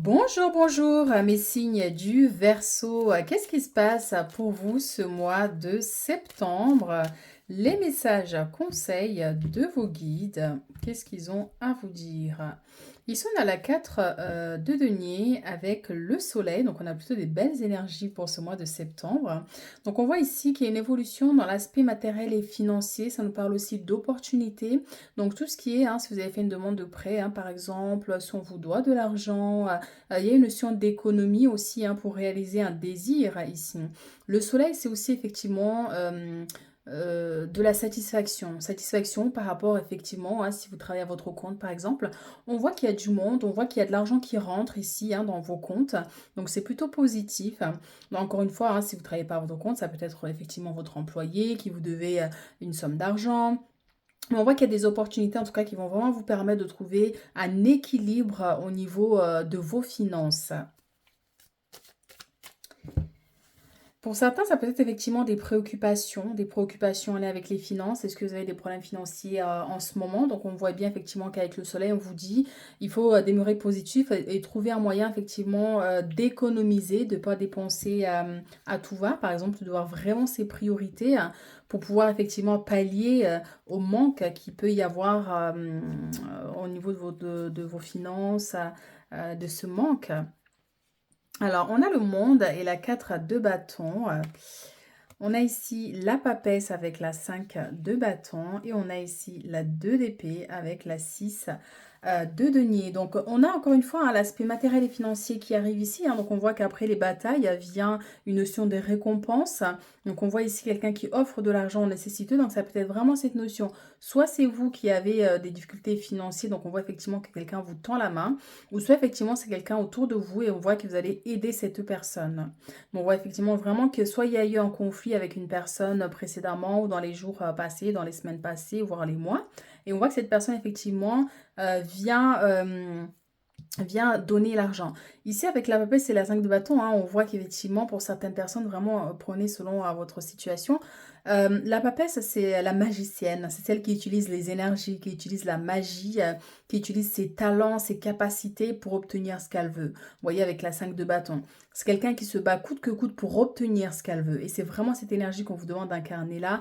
Bonjour, bonjour, mes signes du Verseau. Qu'est-ce qui se passe pour vous ce mois de septembre? Les messages conseils de vos guides, qu'est-ce qu'ils ont à vous dire? Ils sont à la 4 de denier avec le soleil, donc on a plutôt des belles énergies pour ce mois de septembre. Donc on voit ici qu'il y a une évolution dans l'aspect matériel et financier, ça nous parle aussi d'opportunités. Donc tout ce qui est, si vous avez fait une demande de prêt, par exemple, si on vous doit de l'argent, il y a une notion d'économie aussi pour réaliser un désir ici. Le soleil, c'est aussi effectivement de la satisfaction. Satisfaction par rapport effectivement, si vous travaillez à votre compte par exemple, on voit qu'il y a du monde, on voit qu'il y a de l'argent qui rentre ici dans vos comptes. Donc c'est plutôt positif. Donc, encore une fois, si vous ne travaillez pas à votre compte, ça peut être effectivement votre employé qui vous devait une somme d'argent. Mais on voit qu'il y a des opportunités, en tout cas, qui vont vraiment vous permettre de trouver un équilibre au niveau de vos finances. Pour certains, ça peut être effectivement des préoccupations en lien avec les finances. Est-ce que vous avez des problèmes financiers en ce moment? Donc, on voit bien effectivement qu'avec le soleil, on vous dit, il faut demeurer positif et trouver un moyen effectivement d'économiser, de ne pas dépenser à tout va. Par exemple, de voir vraiment ses priorités pour pouvoir effectivement pallier au manque qu'il peut y avoir au niveau de vos finances, de ce manque. Alors, on a le monde et la 4 à 2 bâtons. On a ici la papesse avec la 5 de bâtons et on a ici la 2 d'épée avec la 6 de denier. Donc on a encore une fois l'aspect matériel et financier qui arrive ici. Donc on voit qu'après les batailles vient une notion de récompense. Donc on voit ici quelqu'un qui offre de l'argent nécessiteux. Donc ça peut être vraiment cette notion. Soit c'est vous qui avez des difficultés financières. Donc on voit effectivement que quelqu'un vous tend la main. Ou soit effectivement c'est quelqu'un autour de vous et on voit que vous allez aider cette personne. On voit effectivement vraiment que soit il y a eu un conflit avec une personne précédemment ou dans les jours passés, dans les semaines passées, voire les mois. Et on voit que cette personne effectivement vient donner l'argent. Ici, avec la papesse c'est la 5 de bâton, on voit qu'effectivement, pour certaines personnes, vraiment, prenez selon votre situation. La papesse, c'est la magicienne, c'est celle qui utilise les énergies, qui utilise la magie, qui utilise ses talents, ses capacités pour obtenir ce qu'elle veut. Vous voyez, avec la 5 de bâton. C'est quelqu'un qui se bat coûte que coûte pour obtenir ce qu'elle veut. Et c'est vraiment cette énergie qu'on vous demande d'incarner là,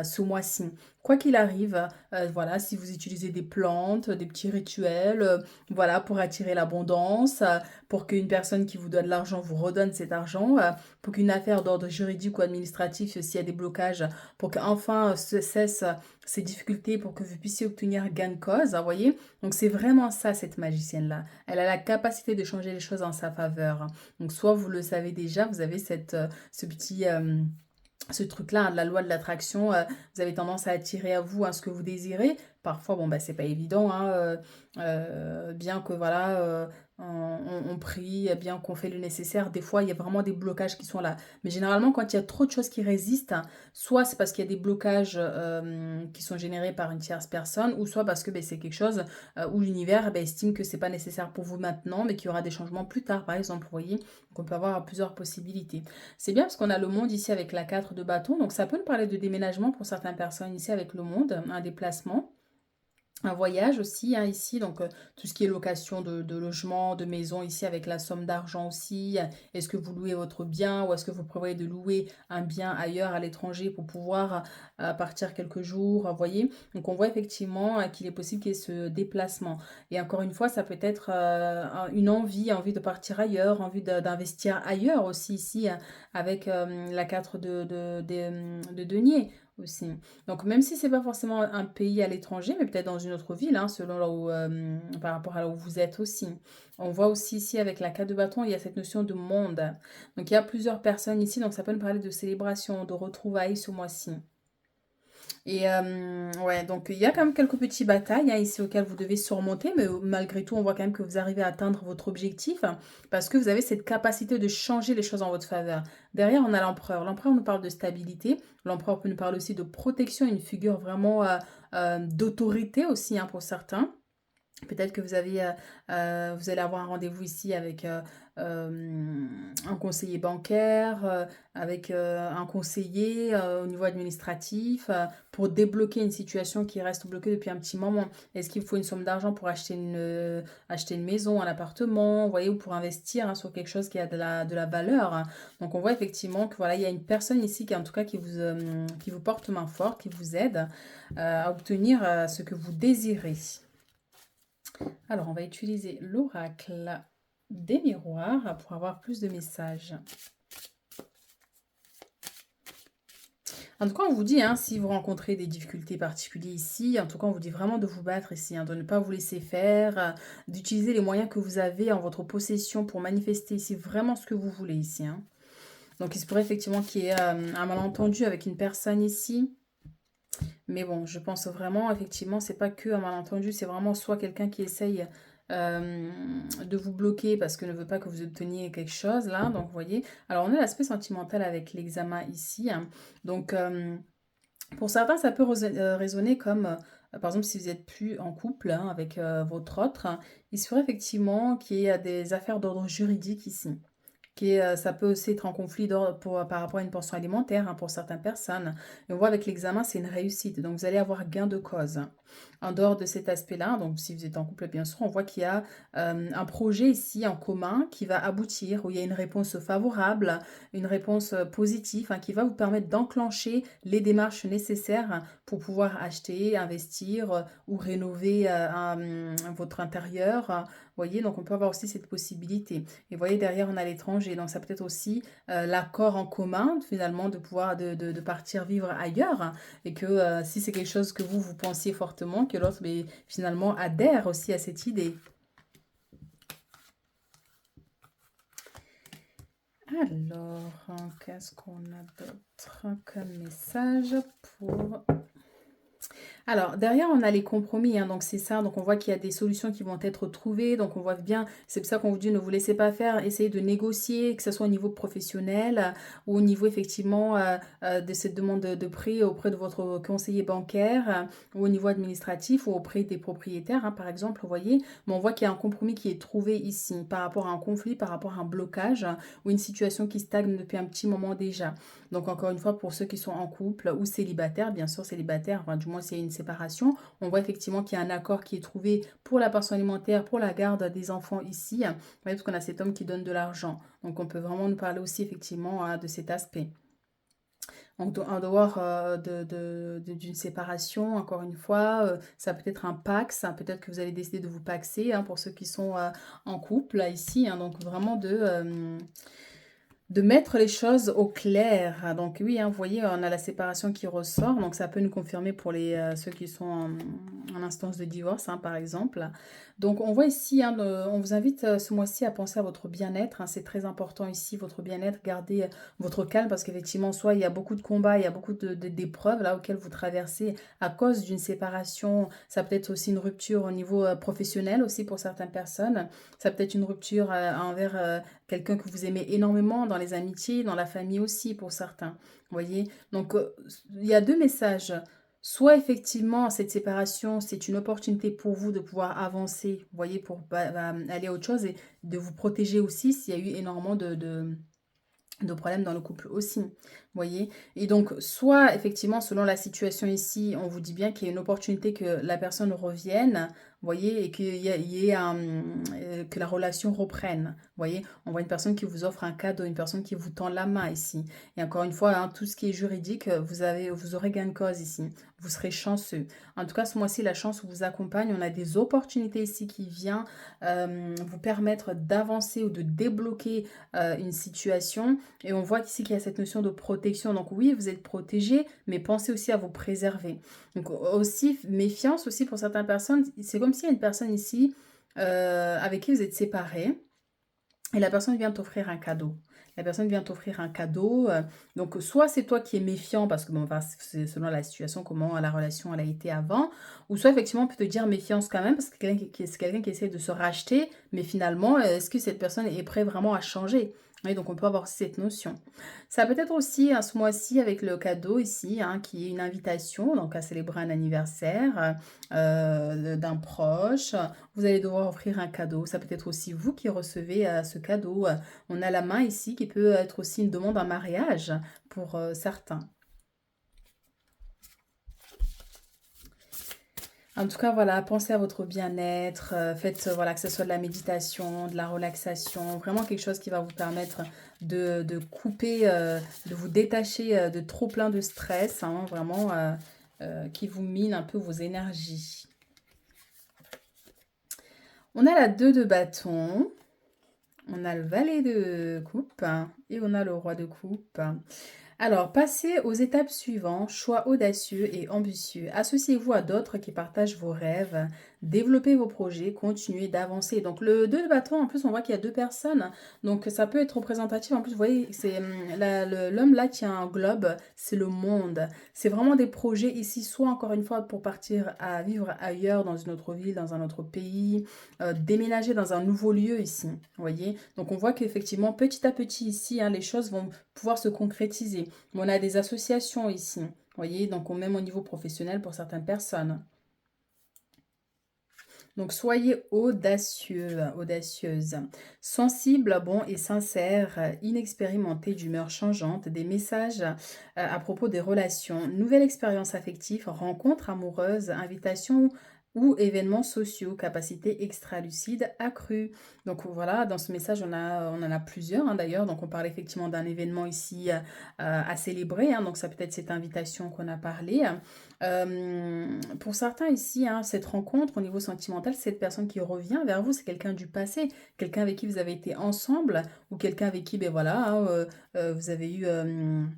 ce mois-ci. Quoi qu'il arrive, voilà, si vous utilisez des plantes, des petits rituels, voilà, pour attirer l'abondance, pour qu'une personne qui vous donne de l'argent vous redonne cet argent, pour qu'une affaire d'ordre juridique ou administratif, s'il y a des blocages, pour qu'enfin se cessent ces difficultés, pour que vous puissiez obtenir gain de cause, vous voyez. Donc c'est vraiment ça, cette magicienne-là. Elle a la capacité de changer les choses en sa faveur. Donc soit vous le savez déjà, vous avez ce petit ce truc-là, de la loi de l'attraction, vous avez tendance à attirer à vous ce que vous désirez. Parfois, bon, bah, c'est pas évident, bien que voilà, on prie, bien qu'on fait le nécessaire, des fois, il y a vraiment des blocages qui sont là. Mais généralement, quand il y a trop de choses qui résistent, soit c'est parce qu'il y a des blocages qui sont générés par une tierce personne, ou soit parce que ben, c'est quelque chose où l'univers ben, estime que c'est pas nécessaire pour vous maintenant, mais qu'il y aura des changements plus tard, par exemple, vous voyez. Donc, on peut avoir plusieurs possibilités. C'est bien parce qu'on a le monde ici avec la 4 de bâton. Donc ça peut nous parler de déménagement pour certaines personnes ici avec le monde, un déplacement. Un voyage aussi ici, donc tout ce qui est location de logement, de maison ici avec la somme d'argent aussi. Est-ce que vous louez votre bien ou est-ce que vous prévoyez de louer un bien ailleurs à l'étranger pour pouvoir partir quelques jours, vous voyez? Donc on voit effectivement qu'il est possible qu'il y ait ce déplacement. Et encore une fois, ça peut être une envie de partir ailleurs, envie d'investir ailleurs aussi ici avec la 4 de denier aussi. Donc même si c'est pas forcément un pays à l'étranger, mais peut-être dans une autre ville, selon là où, par rapport à là où vous êtes aussi. On voit aussi ici avec la 4 de bâton, il y a cette notion de monde. Donc il y a plusieurs personnes ici, donc ça peut nous parler de célébration, de retrouvailles ce mois-ci. Et ouais, donc il y a quand même quelques petites batailles ici auxquelles vous devez surmonter, mais malgré tout, on voit quand même que vous arrivez à atteindre votre objectif parce que vous avez cette capacité de changer les choses en votre faveur. Derrière, on a l'empereur. L'empereur nous parle de stabilité. L'empereur peut nous parler aussi de protection, une figure vraiment d'autorité aussi pour certains. Peut-être que vous allez avoir un rendez-vous ici avec un conseiller bancaire, avec un conseiller au niveau administratif, pour débloquer une situation qui reste bloquée depuis un petit moment. Est-ce qu'il vous faut une somme d'argent pour acheter une maison, un appartement, vous voyez, ou pour investir, hein, sur quelque chose qui a de la valeur, hein. Donc on voit effectivement que voilà, il y a une personne ici qui en tout cas qui vous porte main forte, qui vous aide à obtenir ce que vous désirez. Alors, on va utiliser l'oracle des miroirs pour avoir plus de messages. En tout cas, on vous dit, hein, si vous rencontrez des difficultés particulières ici, en tout cas, on vous dit vraiment de vous battre ici, hein, de ne pas vous laisser faire, d'utiliser les moyens que vous avez en votre possession pour manifester ici vraiment ce que vous voulez ici, hein. Donc, il se pourrait effectivement qu'il y ait un malentendu avec une personne ici. Mais bon, je pense vraiment, effectivement, c'est pas que un malentendu, c'est vraiment soit quelqu'un qui essaye de vous bloquer parce que ne veut pas que vous obteniez quelque chose, là. Donc, vous voyez. Alors, on a l'aspect sentimental avec l'examen ici, hein. Donc, pour certains, ça peut résonner comme, par exemple, si vous êtes plus en couple, hein, avec votre autre, hein, il se ferait effectivement qu'il y ait des affaires d'ordre juridique ici. Ça peut aussi être en conflit par rapport à une pension alimentaire, hein, pour certaines personnes. Et on voit avec l'examen, c'est une réussite. Donc, vous allez avoir gain de cause. En dehors de cet aspect-là, donc si vous êtes en couple, bien sûr, on voit qu'il y a un projet ici en commun qui va aboutir, où il y a une réponse favorable, une réponse positive, hein, qui va vous permettre d'enclencher les démarches nécessaires pour pouvoir acheter, investir ou rénover votre intérieur. Vous voyez, donc on peut avoir aussi cette possibilité. Et vous voyez, derrière, on a l'étranger. Donc, ça peut être aussi l'accord en commun, finalement, de pouvoir de partir vivre ailleurs, hein. Et que si c'est quelque chose que vous pensiez fortement, que l'autre, mais, finalement, adhère aussi à cette idée. Alors, qu'est-ce qu'on a d'autre comme message pour... Alors, derrière, on a les compromis, hein, donc c'est ça. Donc, on voit qu'il y a des solutions qui vont être trouvées. Donc, on voit bien, c'est pour ça qu'on vous dit ne vous laissez pas faire, essayez de négocier, que ce soit au niveau professionnel ou au niveau effectivement de cette demande de prêt auprès de votre conseiller bancaire ou au niveau administratif ou auprès des propriétaires, hein, par exemple, vous voyez. Mais on voit qu'il y a un compromis qui est trouvé ici par rapport à un conflit, par rapport à un blocage ou une situation qui stagne depuis un petit moment déjà. Donc, encore une fois, pour ceux qui sont en couple ou célibataires, bien sûr célibataires, enfin, du moins s'il y a une séparation, on voit effectivement qu'il y a un accord qui est trouvé pour la pension alimentaire, pour la garde des enfants ici. Vous voyez, parce qu'on a cet homme qui donne de l'argent. Donc, on peut vraiment nous parler aussi effectivement de cet aspect. Donc, en dehors d'une séparation, encore une fois, ça peut être un pax, hein, peut-être que vous allez décider de vous paxer, hein, pour ceux qui sont en couple, là, ici, hein, donc vraiment de mettre les choses au clair. Donc oui, hein, vous voyez, on a la séparation qui ressort. Donc ça peut nous confirmer pour ceux qui sont en instance de divorce, hein, par exemple. Donc on voit ici, hein, on vous invite ce mois-ci à penser à votre bien-être, hein. C'est très important ici, votre bien-être. Gardez votre calme parce qu'effectivement, soit il y a beaucoup de combats, il y a beaucoup d'épreuves là auxquelles vous traversez à cause d'une séparation. Ça peut être aussi une rupture au niveau professionnel aussi pour certaines personnes. Ça peut être une rupture envers quelqu'un que vous aimez énormément dans les amitiés, dans la famille aussi pour certains. Vous voyez? Donc, il y a deux messages. Soit effectivement, cette séparation, c'est une opportunité pour vous de pouvoir avancer, vous voyez, pour aller à autre chose et de vous protéger aussi s'il y a eu énormément de problèmes dans le couple aussi, vous voyez. Et donc, soit effectivement, selon la situation ici, on vous dit bien qu'il y a une opportunité que la personne revienne, vous voyez, et que la relation reprenne, vous voyez. On voit une personne qui vous offre un cadeau, une personne qui vous tend la main ici. Et encore une fois, hein, tout ce qui est juridique, vous aurez gain de cause ici. Vous serez chanceux. En tout cas, ce mois-ci, la chance vous accompagne. On a des opportunités ici qui viennent vous permettre d'avancer ou de débloquer une situation. Et on voit ici qu'il y a cette notion de protection. Donc oui, vous êtes protégé, mais pensez aussi à vous préserver. Donc aussi, méfiance aussi pour certaines personnes. C'est comme s'il y a une personne ici avec qui vous êtes séparés et la personne vient t'offrir un cadeau. La personne vient t'offrir un cadeau. Donc, soit c'est toi qui es méfiant parce que, bon, enfin, c'est selon la situation, comment la relation elle a été avant. Ou soit, effectivement, on peut te dire méfiance quand même parce que c'est quelqu'un qui essaie de se racheter. Mais finalement, est-ce que cette personne est prête vraiment à changer? Oui, donc on peut avoir cette notion. Ça peut être aussi ce mois-ci avec le cadeau ici, hein, qui est une invitation donc à célébrer un anniversaire d'un proche. Vous allez devoir offrir un cadeau. Ça peut être aussi vous qui recevez ce cadeau. On a la main ici qui peut être aussi une demande en mariage pour certains. En tout cas, voilà, pensez à votre bien-être, faites, voilà, que ce soit de la méditation, de la relaxation, vraiment quelque chose qui va vous permettre de couper, de vous détacher de trop plein de stress, hein, vraiment, qui vous mine un peu vos énergies. On a la 2 de bâton, on a le valet de coupe et on a le roi de coupe. Alors, passez aux étapes suivantes, choix audacieux et ambitieux. Associez-vous à d'autres qui partagent vos rêves, développez vos projets, continuez d'avancer. Donc, le 2 de bâton, en plus, on voit qu'il y a deux personnes, donc ça peut être représentatif. En plus, vous voyez, c'est l'homme là qui a un globe, c'est le monde. C'est vraiment des projets ici, soit encore une fois pour partir à vivre ailleurs, dans une autre ville, dans un autre pays, déménager dans un nouveau lieu ici, vous voyez. Donc, on voit qu'effectivement, petit à petit ici, hein, les choses vont pouvoir se concrétiser. On a des associations ici, vous voyez, donc même au niveau professionnel pour certaines personnes. Donc soyez audacieux, audacieuse, sensible, bon et sincère, inexpérimenté d'humeur changeante, des messages à propos des relations, nouvelle expérience affective, rencontre amoureuse, invitation ou événements sociaux, capacité extra-lucide accrue. Donc voilà, dans ce message, on en a plusieurs hein, d'ailleurs. Donc on parle effectivement d'un événement ici à célébrer. Hein, donc ça peut être cette invitation qu'on a parlé. Pour certains ici, hein, cette rencontre au niveau sentimental, cette personne qui revient vers vous, c'est quelqu'un du passé, quelqu'un avec qui vous avez été ensemble ou quelqu'un avec qui, ben voilà, hein, vous avez eu un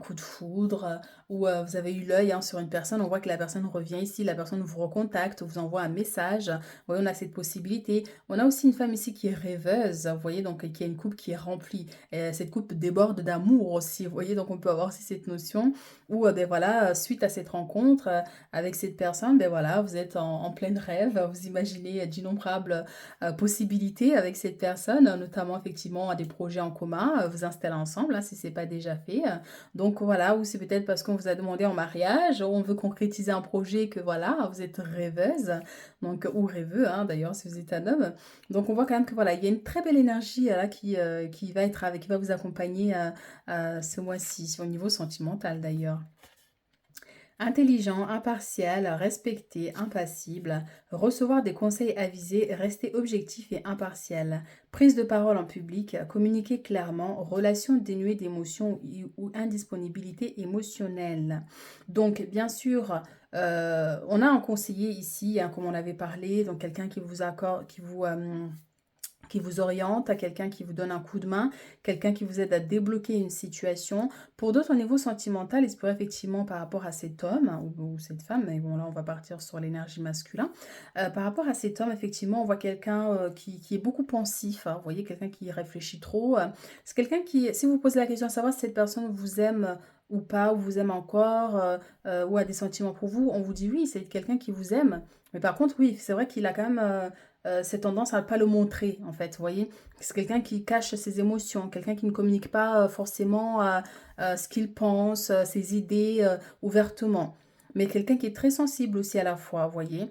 coup de foudre ou vous avez eu l'œil hein, sur une personne, on voit que la personne revient ici, la personne vous recontacte, vous envoie un message. Vous voyez, on a cette possibilité. On a aussi une femme ici qui est rêveuse, vous voyez, donc qui a une coupe qui est remplie. Et cette coupe déborde d'amour aussi, vous voyez, donc on peut avoir aussi cette notion où, ben voilà, suite à cette rencontre avec cette personne, ben voilà, vous êtes en plein rêve, vous imaginez d'innombrables possibilités avec cette personne, notamment effectivement à des projets en commun, vous installer ensemble, hein, si ce n'est pas déjà fait. Donc voilà, ou c'est peut-être parce qu'on vous a demandé en mariage, ou on veut concrétiser un projet que voilà, vous êtes rêveuse, donc, ou rêveux, hein, d'ailleurs, si vous êtes un homme. Donc on voit quand même que voilà, il y a une très belle énergie là qui va être avec, qui va vous accompagner ce mois-ci, au niveau sentimental d'ailleurs. Intelligent, impartial, respecté, impassible, recevoir des conseils avisés, rester objectif et impartial, prise de parole en public, communiquer clairement, relation dénuée d'émotions ou indisponibilité émotionnelle. Donc, bien sûr, on a un conseiller ici, hein, comme on avait parlé, donc quelqu'un qui vous accorde, qui vous oriente, à quelqu'un qui vous donne un coup de main, quelqu'un qui vous aide à débloquer une situation. Pour d'autres, au niveau sentimental, il se pourrait effectivement par rapport à cet homme ou cette femme, mais bon là on va partir sur l'énergie masculine. Par rapport à cet homme, effectivement, on voit quelqu'un qui est beaucoup pensif, hein, vous voyez, quelqu'un qui réfléchit trop. C'est quelqu'un qui, si vous posez la question de savoir si cette personne vous aime ou pas, ou vous aime encore, ou a des sentiments pour vous, on vous dit oui, c'est quelqu'un qui vous aime. Mais par contre, oui, c'est vrai qu'il a quand même cette tendance à ne pas le montrer, en fait, vous voyez. C'est quelqu'un qui cache ses émotions, quelqu'un qui ne communique pas forcément ce qu'il pense, ses idées ouvertement. Mais quelqu'un qui est très sensible aussi à la fois, vous voyez.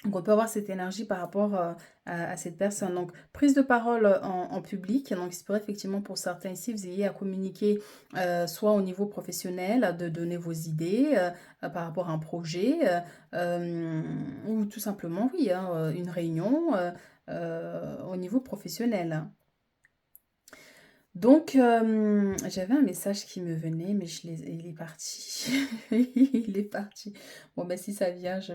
Donc on peut avoir cette énergie par rapport à cette personne. Donc prise de parole en public. Donc il se pourrait effectivement pour certains ici, vous ayez à communiquer soit au niveau professionnel, de donner vos idées par rapport à un projet, ou tout simplement, oui, hein, une réunion au niveau professionnel. Donc, j'avais un message qui me venait, mais il est parti. Il est parti. Bon, ben si ça vient, je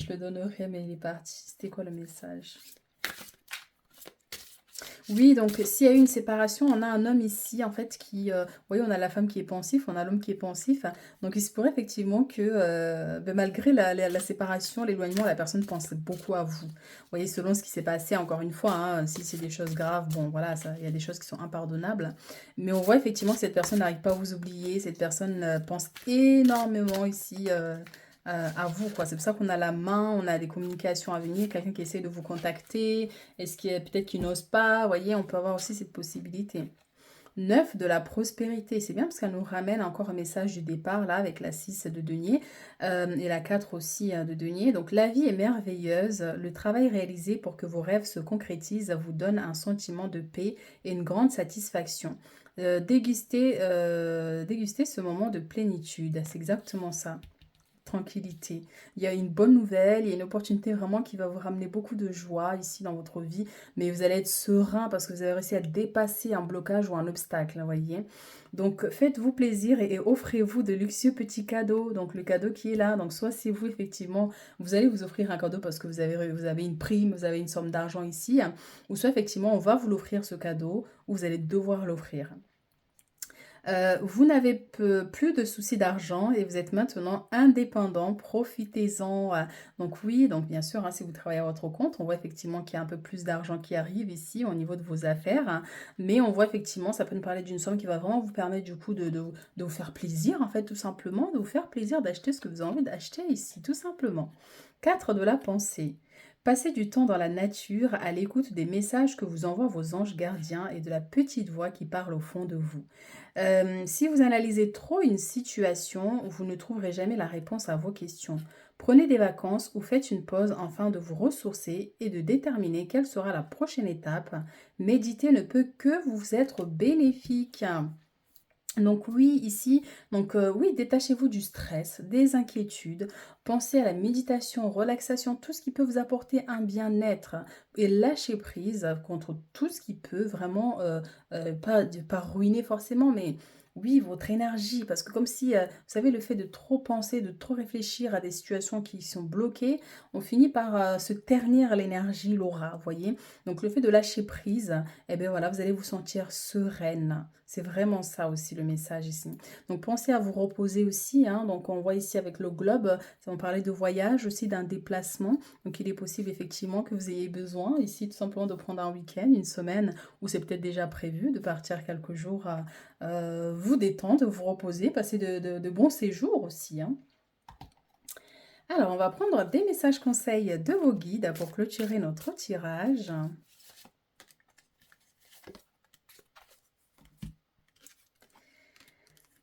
le donnerai, mais il est parti. C'était quoi le message? Oui, donc s'il y a eu une séparation, on a un homme ici, en fait, qui... vous voyez, on a la femme qui est pensif, on a l'homme qui est pensif. Donc, il se pourrait effectivement que, ben, malgré la séparation, l'éloignement, la personne pense beaucoup à vous. Vous voyez, selon ce qui s'est passé, encore une fois, hein, si c'est des choses graves, bon, voilà, ça, il y a des choses qui sont impardonnables. Mais on voit effectivement que cette personne n'arrive pas à vous oublier. Cette personne pense énormément ici à vous, quoi. C'est pour ça qu'on a la main, on a des communications à venir, quelqu'un qui essaie de vous contacter, est-ce qu'il y a peut-être qui n'ose pas, vous voyez, on peut avoir aussi cette possibilité. 9 de la prospérité, c'est bien parce qu'elle nous ramène encore un message du départ là avec la 6 de denier et la 4 aussi de denier. Donc la vie est merveilleuse, le travail réalisé pour que vos rêves se concrétisent vous donne un sentiment de paix et une grande satisfaction. Dégustez ce moment de plénitude, c'est exactement ça. Tranquillité. Il y a une bonne nouvelle, il y a une opportunité vraiment qui va vous ramener beaucoup de joie ici dans votre vie, mais vous allez être serein parce que vous avez réussi à dépasser un blocage ou un obstacle, vous voyez. Donc faites-vous plaisir et offrez-vous de luxueux petits cadeaux. Donc le cadeau qui est là, donc soit c'est vous effectivement, vous allez vous offrir un cadeau parce que vous avez une prime, vous avez une somme d'argent ici, hein, ou soit effectivement on va vous l'offrir ce cadeau, ou vous allez devoir l'offrir. Vous n'avez plus de soucis d'argent et vous êtes maintenant indépendant, profitez-en. Donc oui, donc bien sûr, hein, si vous travaillez à votre compte, on voit effectivement qu'il y a un peu plus d'argent qui arrive ici au niveau de vos affaires, hein, mais on voit effectivement, ça peut nous parler d'une somme qui va vraiment vous permettre du coup de vous faire plaisir, en fait, tout simplement, de vous faire plaisir d'acheter ce que vous avez envie d'acheter ici, tout simplement. 4 de la pensée. Passez du temps dans la nature à l'écoute des messages que vous envoient vos anges gardiens et de la petite voix qui parle au fond de vous. Si vous analysez trop une situation, vous ne trouverez jamais la réponse à vos questions. Prenez des vacances ou faites une pause afin de vous ressourcer et de déterminer quelle sera la prochaine étape. Méditer ne peut que vous être bénéfique. Donc oui, ici, donc oui, détachez-vous du stress, des inquiétudes, pensez à la méditation, relaxation, tout ce qui peut vous apporter un bien-être et lâchez prise contre tout ce qui peut vraiment, pas ruiner forcément, mais oui, votre énergie, parce que comme si, vous savez, le fait de trop penser, de trop réfléchir à des situations qui sont bloquées, on finit par se ternir l'énergie, l'aura, vous voyez. Donc le fait de lâcher prise, eh bien voilà, vous allez vous sentir sereine. C'est vraiment ça aussi le message ici. Donc pensez à vous reposer aussi, hein. Donc on voit ici avec le globe, ça on parlait de voyage aussi, d'un déplacement. Donc il est possible effectivement que vous ayez besoin ici tout simplement de prendre un week-end, une semaine, ou c'est peut-être déjà prévu de partir quelques jours à vous détendre, vous reposer, passer de bons séjours aussi, hein. Alors on va prendre des messages conseils de vos guides pour clôturer notre tirage.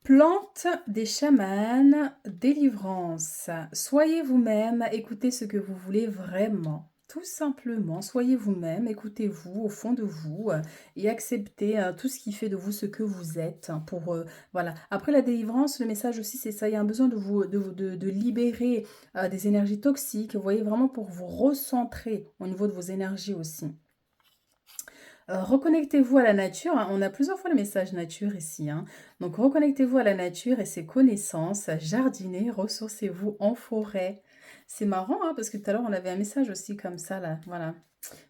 Plantes des chamans, délivrance. Soyez vous-même, écoutez ce que vous voulez vraiment. Tout simplement, soyez vous-même, écoutez-vous au fond de vous et acceptez tout ce qui fait de vous ce que vous êtes. Pour voilà. Après la délivrance, le message aussi, c'est ça. Il y a un besoin de vous de libérer des énergies toxiques. Vous voyez vraiment pour vous recentrer au niveau de vos énergies aussi. Reconnectez-vous à la nature, hein. On a plusieurs fois le message nature ici, hein. Donc reconnectez-vous à la nature et ses connaissances, jardinez, ressourcez-vous en forêt. C'est marrant, hein, parce que tout à l'heure on avait un message aussi comme ça là, voilà.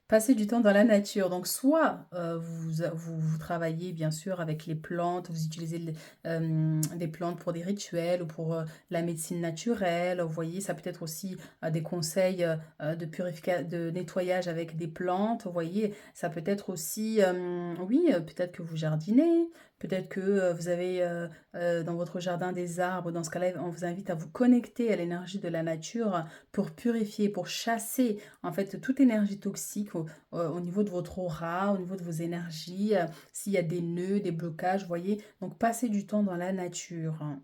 Passer du temps dans la nature. Donc, soit vous travaillez bien sûr avec les plantes, vous utilisez des plantes pour des rituels ou pour la médecine naturelle. Vous voyez, ça peut être aussi des conseils de nettoyage avec des plantes. Vous voyez, ça peut être aussi, oui, peut-être que vous jardinez, peut-être que vous avez dans votre jardin des arbres. Dans ce cas-là, on vous invite à vous connecter à l'énergie de la nature pour purifier, pour chasser en fait toute énergie toxique au niveau de votre aura, au niveau de vos énergies, s'il y a des nœuds, des blocages, vous voyez. Donc passez du temps dans la nature, hein.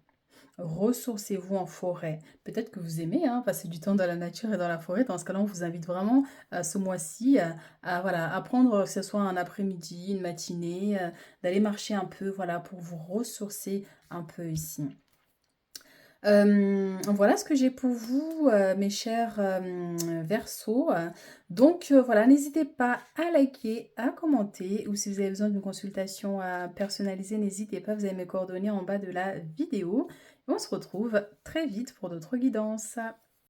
Ressourcez-vous en forêt. Peut-être que vous aimez hein, passer du temps dans la nature et dans la forêt. Dans ce cas-là, on vous invite vraiment ce mois-ci voilà, à prendre, que ce soit un après-midi, une matinée, d'aller marcher un peu, voilà, pour vous ressourcer un peu ici. Voilà ce que j'ai pour vous, mes chers Verseaux. Donc voilà, n'hésitez pas à liker, à commenter ou si vous avez besoin d'une consultation personnalisée, n'hésitez pas, vous avez mes coordonnées en bas de la vidéo. On se retrouve très vite pour d'autres guidances.